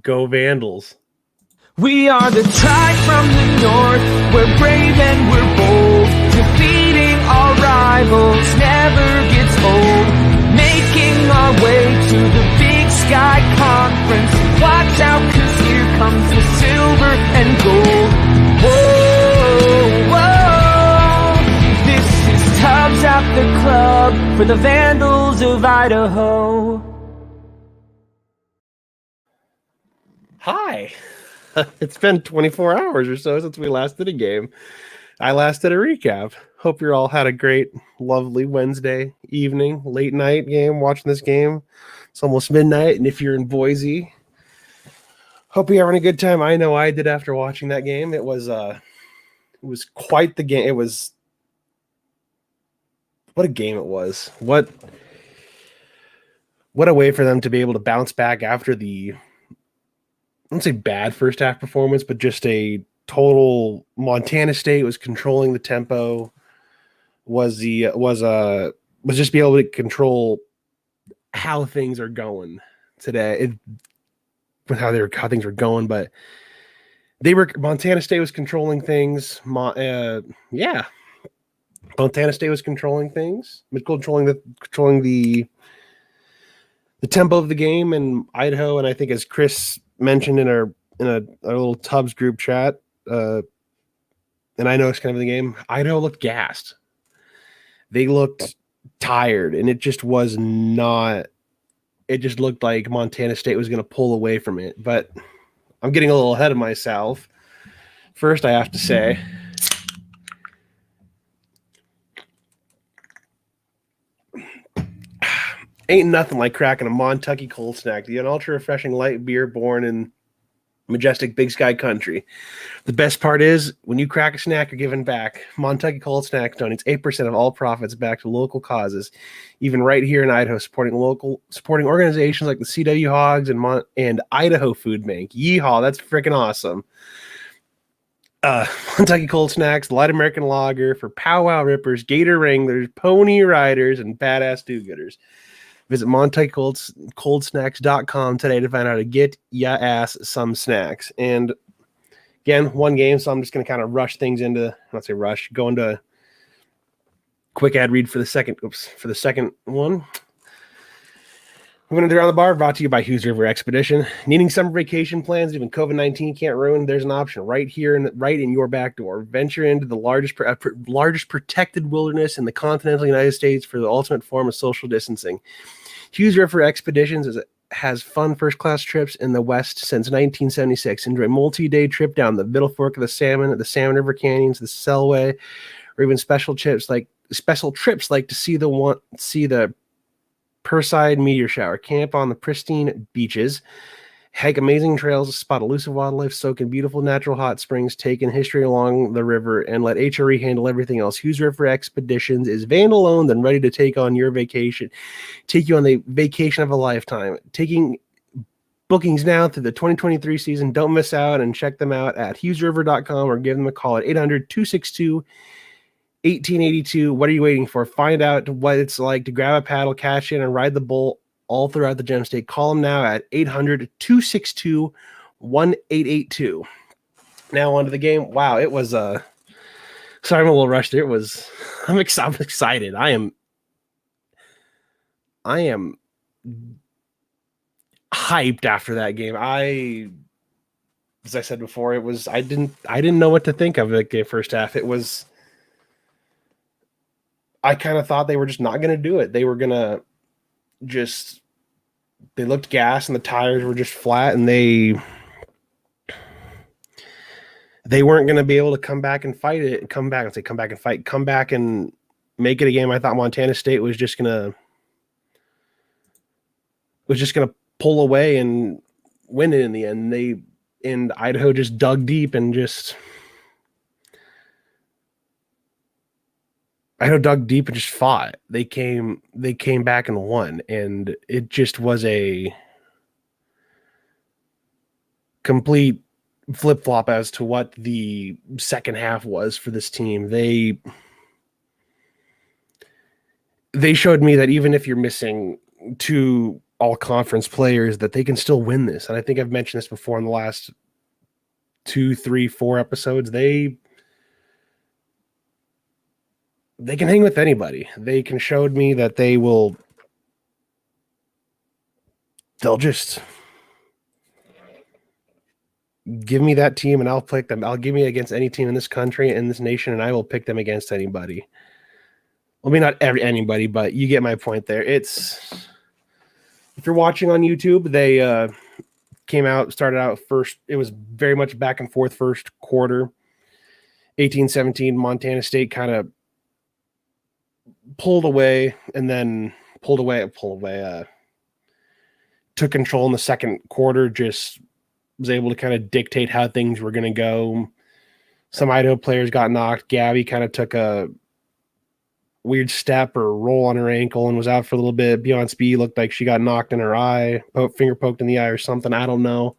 Go Vandals. We are the tribe from the north, we're brave and we're bold. Defeating our rivals never gets old. Making our way to the Big Sky Conference. Watch out, 'cause here comes the silver and gold. Whoa, whoa. This is Tubbs at the club for the Vandals of Idaho. Hi. It's been 24 hours or so since we last did a game. I last did a recap. Hope you all had a great, lovely Wednesday evening, late night game, watching this game. It's almost midnight, and if you're in Boise, hope you're having a good time. I know I did after watching that game. It was quite the game. What a game it was. What a way for them to be able to bounce back after the, I wouldn't say bad first half performance, but just a total Montana State was controlling the tempo, was just be able to control how things are going today, with how things were going. But Montana State was controlling things. Montana State was controlling things, controlling the tempo of the game, and Idaho, and I think as Chris mentioned in our little Tubbs group chat, and I know it's kind of the game, Idaho looked gassed. They looked tired, and it just was not. It just looked like Montana State was going to pull away from it. But I'm getting a little ahead of myself. First, I have to say, ain't nothing like cracking a Montucky cold snack, an ultra refreshing light beer born in majestic Big Sky country. The best part is when you crack a snack, you're giving back. Montucky Cold Snack donates 8% of all profits back to local causes, even right here in Idaho, supporting organizations like the CW Hogs and Idaho Food Bank. Yeehaw, that's freaking awesome. Montucky Cold Snacks, Light American Lager for powwow rippers, gator wranglers, pony riders, and badass do-gooders. Visit MontuckyColdSnacks.com today to find out how to get ya ass some snacks. And again, one game, so I'm just going to kind of rush things into, go into quick ad read for the second one. We're going to Around the Bar, brought to you by Hughes River Expedition. Needing summer vacation plans even COVID-19 can't ruin? There's an option right here, right in your back door. Venture into the largest protected wilderness in the continental United States for the ultimate form of social distancing. Hughes River Expeditions has fun first-class trips in the West since 1976. Enjoy a multi-day trip down the Middle Fork of the Salmon River Canyons, the Selway, or even special trips like to see the Perside meteor shower, camp on the pristine beaches, hike amazing trails, spot elusive wildlife, soak in beautiful natural hot springs, take in history along the river, and let HRE handle everything else. Hughes River Expeditions is vandal owned and ready to take you on the vacation of a lifetime. Taking bookings now through the 2023 season. Don't miss out, and check them out at hughesriver.com or give them a call at 800-262-1882. What are you waiting for? Find out what it's like to grab a paddle, catch in, and ride the bull all throughout the Gem State. Call them now at 800-262-1882. Now on to the game. Wow, it was sorry, I'm a little rushed. I'm excited. I am hyped after that game. As I said before, I didn't know what to think of the first half. I kind of thought they were just not going to do it. They were going to they looked gas and the tires were just flat, and they weren't going to be able to come back and fight it, come back and make it a game. I thought Montana State was just going to pull away and win it in the end. And Idaho just dug deep and just fought. They came back and won, and it just was a complete flip-flop as to what the second half was for this team. They showed me that even if you're missing two all conference players that they can still win this. And I think I've mentioned this before in the last 2, 3, 4 episodes. They can hang with anybody. They can show me that they'll just give me that team and I'll pick them. I'll give me against any team in this country, in this nation, and I will pick them against anybody. Well, I mean, not anybody, but you get my point there. If you're watching on YouTube, they started out first. It was very much back and forth first quarter. 18-17, Montana State kind of pulled away, took control in the second quarter, just was able to kind of dictate how things were going to go. Some Idaho players got knocked. Gabby kind of took a weird step or roll on her ankle and was out for a little bit. Beyond Speed looked like she got knocked in her eye, finger poked in the eye or something. I don't know.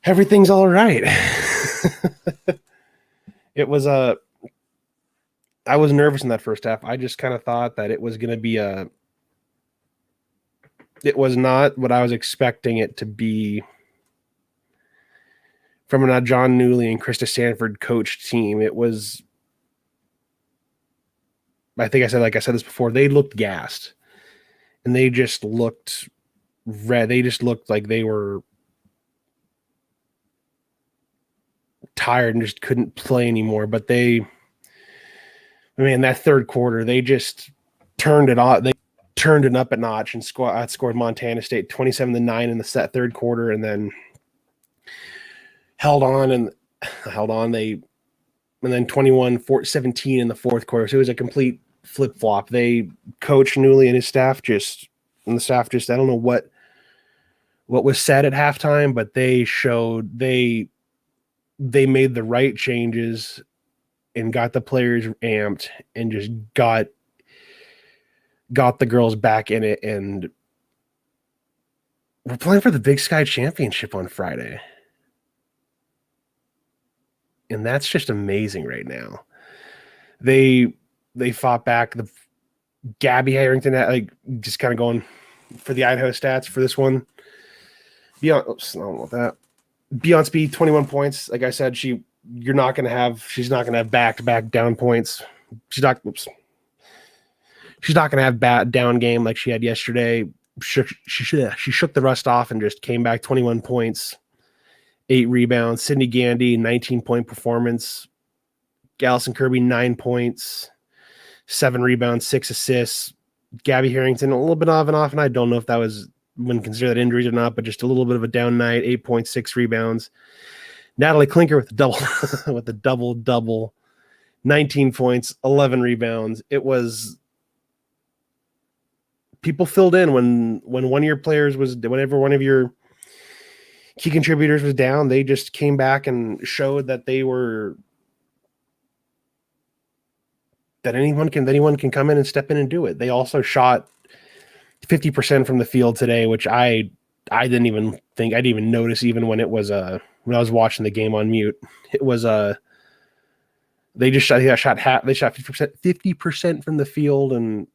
Everything's all right. It was I was nervous in that first half. I just kind of thought that it was going to be it was not what I was expecting it to be from a John Newley and Krista Sanford coached team. It was, I think like I said this before, they looked gassed and they just looked red. They just looked like they were tired and just couldn't play anymore. But that third quarter, they just turned it on. They turned it up a notch and outscored Montana State 27-9 in the third quarter, and then held on. And then 21-17 in the fourth quarter. So it was a complete flip flop. Coach Newley and his staff I don't know what was said at halftime, but they showed they made the right changes and got the players amped and just got the girls back in it. And we're playing for the Big Sky Championship on Friday. And that's just amazing right now. They fought back. The Gabby Harrington, just kind of going for the Idaho stats for this one. I don't know that. Beyond Speed, 21 points. Like I said, she's not going to have back-to-back down points. She's not going to have bad down game like she had yesterday. She shook the rust off and just came back 21 points, 8 rebounds. Sydney Gandy, 19-point performance. Ellison Kirby, 9 points, 7 rebounds, 6 assists. Gabby Harrington, a little bit of an off night. I don't know if that was when considered that injuries or not, but just a little bit of a down night, 8.6 rebounds. Natalie Klinker with a double, 19 points, 11 rebounds. It was people filled in when one of your players whenever one of your key contributors was down, they just came back and showed that anyone can come in and step in and do it. They also shot 50% from the field today, which I didn't even notice even when it was when I was watching the game on mute. It was they shot 50% from the field and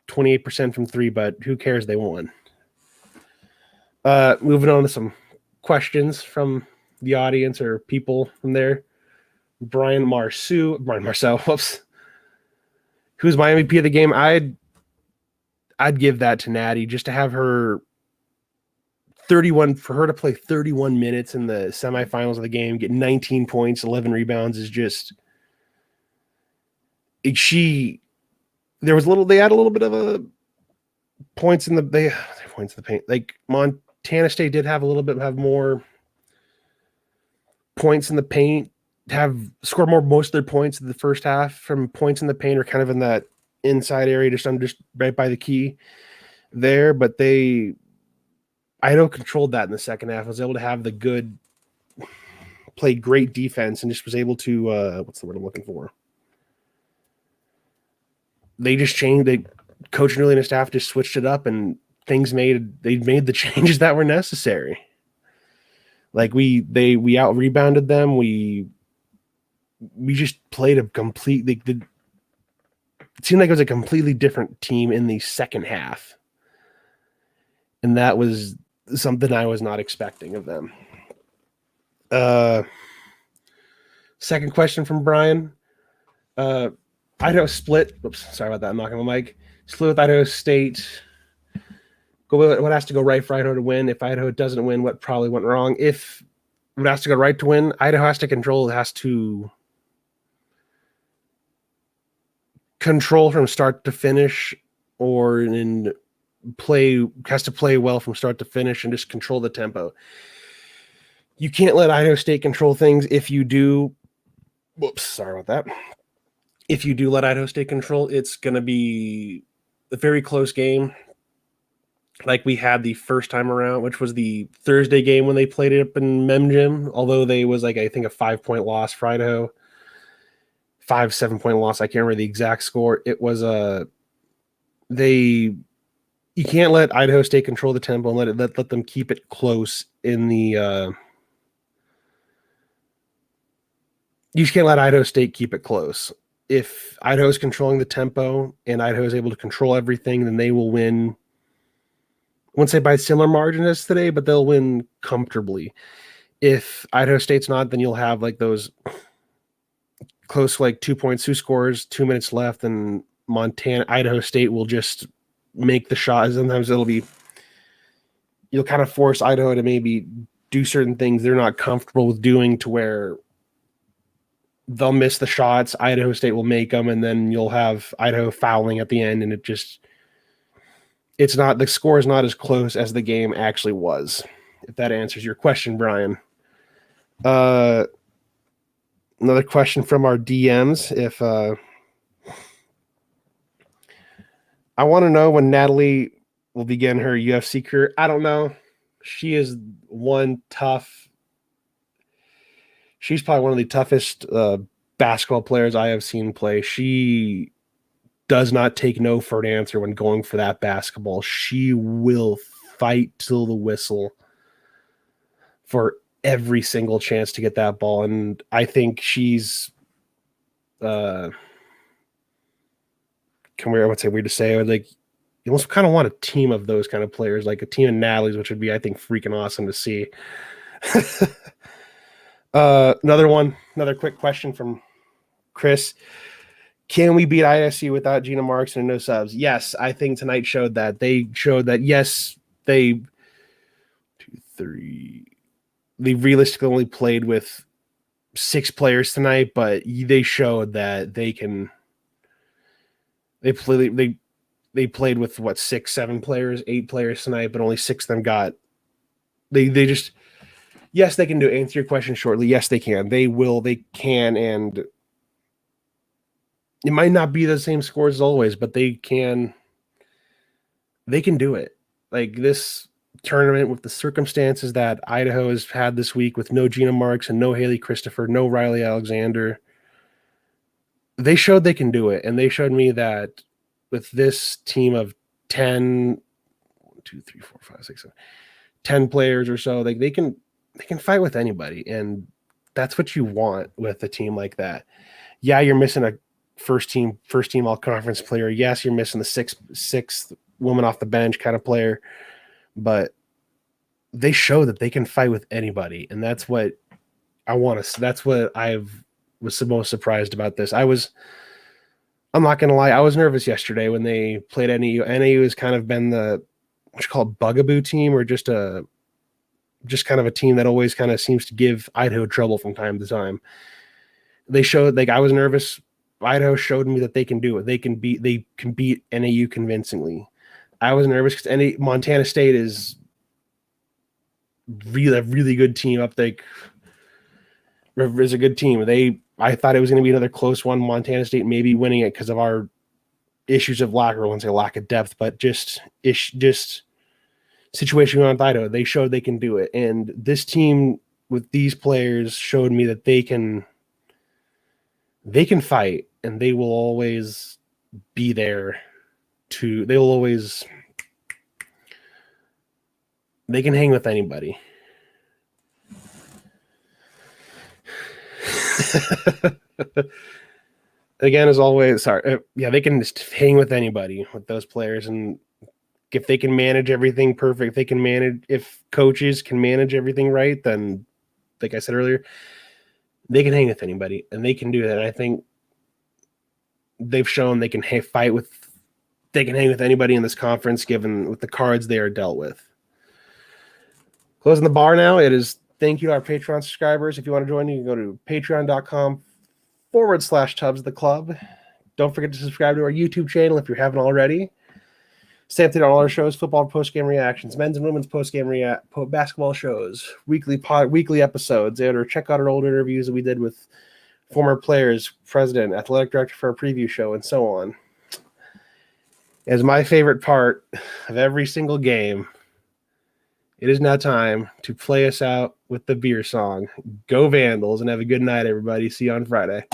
28% from 3, but who cares? They won. Moving on to some questions from the audience or people from there. Brian Marceau, whoops. Who's my MVP of the game? I'd give that to Natty, just to have her 31, for her to play 31 minutes in the semifinals of the game, get 19 points, 11 rebounds is just, they had a little bit of a points in the paint. Like Montana State did have more points in the paint, scored most of their points in the first half from points in the paint, or kind of in that inside area, just right by the key there. But Idaho controlled that in the second half. Was able to have play great defense, and just was able to what's the word I'm looking for? They just changed. Coach Newley and his staff just switched it up, and they made the changes that were necessary. Like we out rebounded them. We just played a complete. It seemed like it was a completely different team in the second half. And that was something I was not expecting of them. Second question from Brian. Idaho split. Oops, sorry about that. I'm knocking the mic. Split with Idaho State. What has to go right for Idaho to win? If Idaho doesn't win, what probably went wrong? If it has to go right to win, Idaho has to control. It has to control from start to finish, or has to play well from start to finish and just control the tempo. You can't let Idaho State control things. If you do, sorry about that. If you do let Idaho State control, it's going to be a very close game, like we had the first time around, which was the Thursday game when they played it up in Mem Gym, although they was like, I think, a 5-point loss for Idaho. 7-point loss. I can't remember the exact score. It was you can't let Idaho State control the tempo and let them keep it close in the you can't let Idaho State keep it close. If Idaho is controlling the tempo and Idaho is able to control everything, then they will win. I wouldn't say by similar margin as today, but they'll win comfortably. If Idaho State's not, then you'll have like those close, like 2 points, 2 scores, 2 minutes left, and Idaho State will just make the shot. Sometimes you'll kind of force Idaho to maybe do certain things they're not comfortable with doing, to where they'll miss the shots, Idaho State will make them, and then you'll have Idaho fouling at the end, and the score is not as close as the game actually was. If that answers your question, Brian. Another question from our DMs. If I want to know when Natalie will begin her UFC career. I don't know. She is she's probably one of the toughest basketball players I have seen play. She does not take no for an answer when going for that basketball. She will fight till the whistle for every single chance to get that ball. And I think she's I would say weird to say, like, you almost kind of want a team of those kind of players, like a team of Natalie's, which would be, I think, freaking awesome to see. Another quick question from Chris. Can we beat ISU without Gina Marks and no subs? Yes, I think tonight showed that. They showed that, yes, they realistically only played with 6 players tonight, but they showed that they can. They played with 6, 7 players, 8 players tonight, but only 6 of them got. They just. Yes, they can do it. Answer your question shortly. Yes, they can. They will. They can, and it might not be the same scores as always, but they can. They can do it. Like this tournament, with the circumstances that Idaho has had this week, with no Gina Marks and no Haley Christopher, no Riley Alexander, they showed they can do it, and they showed me that with this team of 10, 1, 2, 3, 4, 5, 6, 7, 10 players or so, like they can fight with anybody, and that's what you want with a team like that. Yeah, you're missing a first team all conference player. Yes, you're missing the sixth woman off the bench kind of player, but they show that they can fight with anybody, and that's what I want to. That's what was the most surprised about this. I'm not gonna lie, I was nervous yesterday when they played NAU. NAU has kind of been the what's called bugaboo team, or just kind of a team that always kind of seems to give Idaho trouble from time to time. They showed, like, I was nervous. Idaho showed me that they can do it. They can beat NAU convincingly. I was nervous because Montana State is really a really good team up there. Is a good team. I thought it was going to be another close one. Montana State maybe winning it because of our issues of lack of depth, but just situation on Idaho. They showed they can do it, and this team with these players showed me that they can fight, and they will always be there. They can hang with anybody. Again, as always, sorry. Yeah, they can just hang with anybody with those players, and if they can manage everything perfect, if coaches can manage everything right, then like I said earlier, they can hang with anybody and they can do that. And I think they've shown they can hang with anybody in this conference, given with the cards they are dealt with. Closing the bar now. It is thank you to our Patreon subscribers. If you want to join, you can go to patreon.com/Tubs the Club. Don't forget to subscribe to our YouTube channel if you haven't already. Stay up to date on all our shows, football post-game reactions, men's and women's post-game basketball shows, weekly episodes, or check out our old interviews that we did with former players, president, athletic director for our preview show, and so on. As my favorite part of every single game, it is now time to play us out with the beer song. Go Vandals, and have a good night, everybody. See you on Friday.